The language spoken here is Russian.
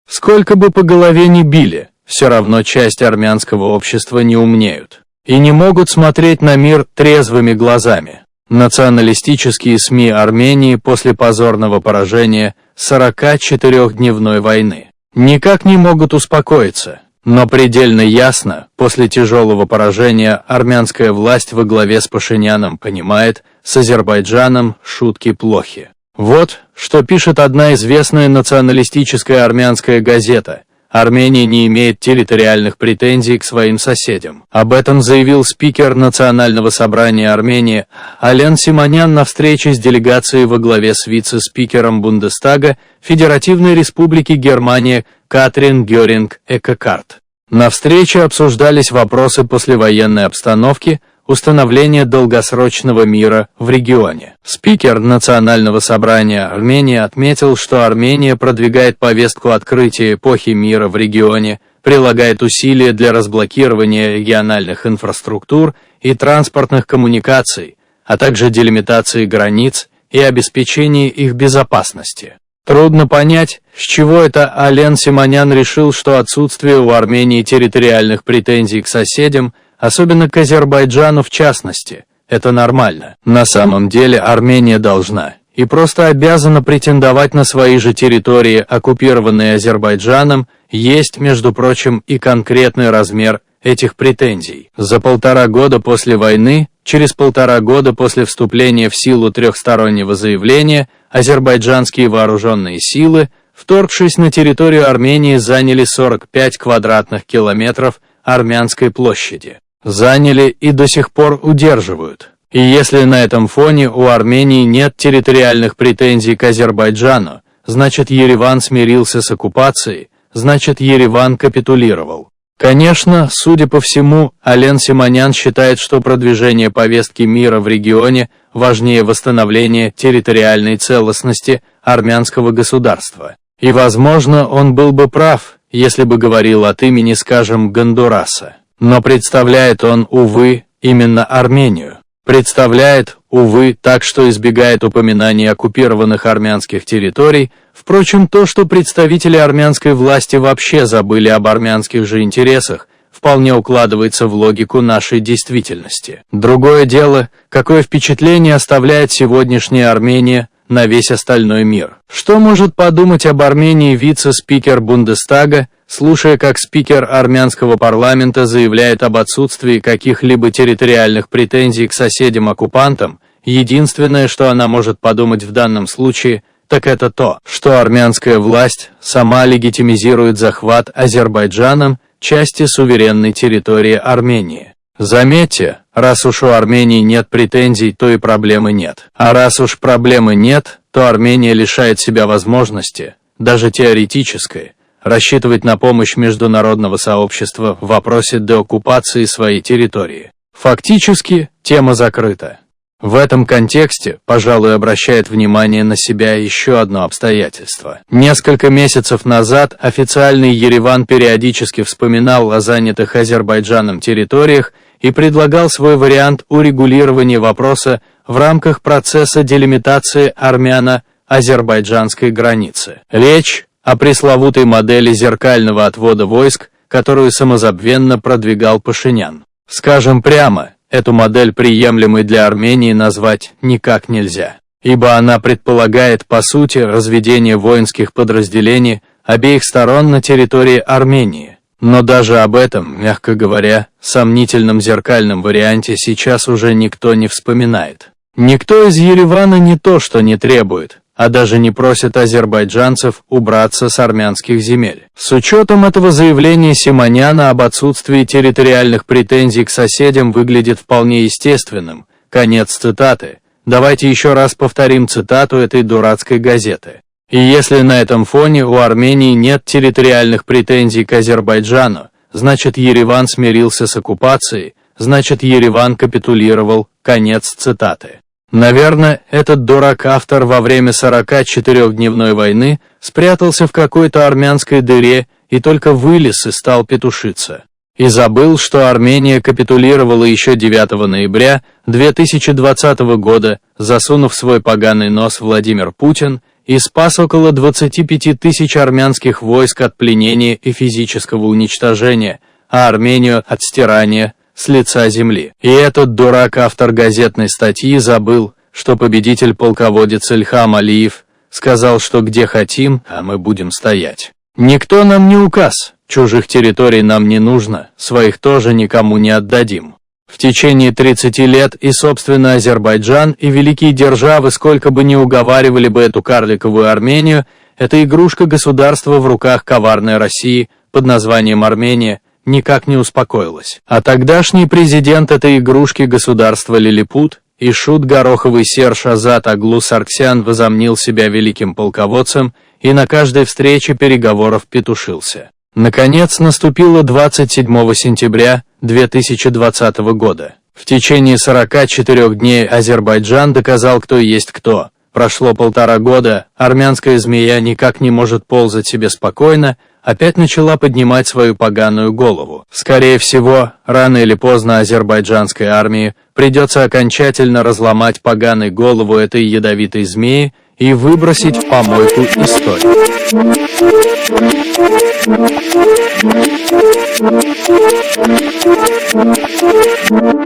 Сколько бы по голове ни били, все равно часть армянского общества не умнеют и не могут смотреть на мир трезвыми глазами. Националистические СМИ Армении после позорного поражения 44-дневной войны никак не могут успокоиться, но предельно ясно, после тяжелого поражения армянская власть во главе с Пашиняном понимает, с Азербайджаном шутки плохи. Вот, что пишет одна известная националистическая армянская газета: Армения не имеет территориальных претензий к своим соседям. Об этом заявил спикер Национального собрания Армении Ален Симонян на встрече с делегацией во главе с вице-спикером Бундестага Федеративной Республики Германия Катрин Гёринг-Экекарт. На встрече обсуждались вопросы послевоенной обстановки, установления долгосрочного мира в регионе. Спикер Национального собрания Армении отметил, что Армения продвигает повестку открытия эпохи мира в регионе, прилагает усилия для разблокирования региональных инфраструктур и транспортных коммуникаций, а также делимитации границ и обеспечения их безопасности. Трудно понять, с чего это Ален Симонян решил, что отсутствие у Армении территориальных претензий к соседям, особенно к Азербайджану в частности, это нормально. На самом деле Армения должна и просто обязана претендовать на свои же территории, оккупированные Азербайджаном. Есть, между прочим, и конкретный размер этих претензий. За 1,5 года после войны, через 1,5 года после вступления в силу трехстороннего заявления, азербайджанские вооруженные силы, вторгшись на территорию Армении, заняли 45 квадратных километров армянской площади. Заняли и до сих пор удерживают. И если на этом фоне у Армении нет территориальных претензий к Азербайджану, значит Ереван смирился с оккупацией, значит Ереван капитулировал. Конечно, судя по всему, Ален Симонян считает, что продвижение повестки мира в регионе важнее восстановления территориальной целостности армянского государства. И, возможно, он был бы прав, если бы говорил от имени, скажем, Гондураса. Но представляет он, увы, именно Армению. Представляет, увы, так что избегает упоминаний оккупированных армянских территорий. Впрочем, то, что представители армянской власти вообще забыли об армянских же интересах, вполне укладывается в логику нашей действительности. Другое дело, какое впечатление оставляет сегодняшняя Армения на весь остальной мир. Что может подумать об Армении вице-спикер Бундестага, слушая, как спикер армянского парламента заявляет об отсутствии каких-либо территориальных претензий к соседям-оккупантам? Единственное, что она может подумать в данном случае, так это то, что армянская власть сама легитимизирует захват Азербайджаном части суверенной территории Армении. Заметьте, раз уж у Армении нет претензий, то и проблемы нет. А раз уж проблемы нет, то Армения лишает себя возможности, даже теоретической, рассчитывать на помощь международного сообщества в вопросе деоккупации своей территории. Фактически, тема закрыта. В этом контексте, пожалуй, обращает внимание на себя еще одно обстоятельство. Несколько месяцев назад официальный Ереван периодически вспоминал о занятых Азербайджаном территориях и предлагал свой вариант урегулирования вопроса в рамках процесса делимитации армяно-азербайджанской границы. Речь о пресловутой модели зеркального отвода войск, которую самозабвенно продвигал Пашинян. Скажем прямо, эту модель приемлемой для Армении назвать никак нельзя, ибо она предполагает, по сути, разведение воинских подразделений обеих сторон на территории Армении. Но даже об этом, мягко говоря, сомнительном зеркальном варианте сейчас уже никто не вспоминает. Никто из Еревана не то что не требует, а даже не просит азербайджанцев убраться с армянских земель. С учетом этого заявления Симоняна об отсутствии территориальных претензий к соседям выглядит вполне естественным. Конец цитаты. Давайте еще раз повторим цитату этой дурацкой газеты. И если на этом фоне у Армении нет территориальных претензий к Азербайджану, значит Ереван смирился с оккупацией, значит Ереван капитулировал. Конец цитаты. Наверное, этот дурак-автор во время 44-дневной войны спрятался в какой-то армянской дыре и только вылез и стал петушиться. И забыл, что Армения капитулировала еще 9 ноября 2020 года, засунув свой поганый нос Владимир Путин, и спас около 25 тысяч армянских войск от пленения и физического уничтожения, а Армению от стирания с лица земли. И этот дурак, автор газетной статьи, забыл, что победитель-полководец Ильхам Алиев сказал, что где хотим, а мы будем стоять. Никто нам не указ, чужих территорий нам не нужно, своих тоже никому не отдадим. В течение 30 лет и, собственно, Азербайджан, и великие державы, сколько бы ни уговаривали бы эту карликовую Армению, эта игрушка государства в руках коварной России под названием Армения никак не успокоилась. А тогдашний президент этой игрушки государства Лилипут и шут гороховый Серж Азат Аглу Сарксян возомнил себя великим полководцем и на каждой встрече переговоров петушился. Наконец наступило 27 сентября 2020 года. В течение 44 дней Азербайджан доказал, кто есть кто. Прошло 1,5 года, армянская змея никак не может ползать себе спокойно, опять начала поднимать свою поганую голову. Скорее всего, рано или поздно азербайджанской армии придется окончательно разломать поганой голову этой ядовитой змеи и выбросить в помойку истории.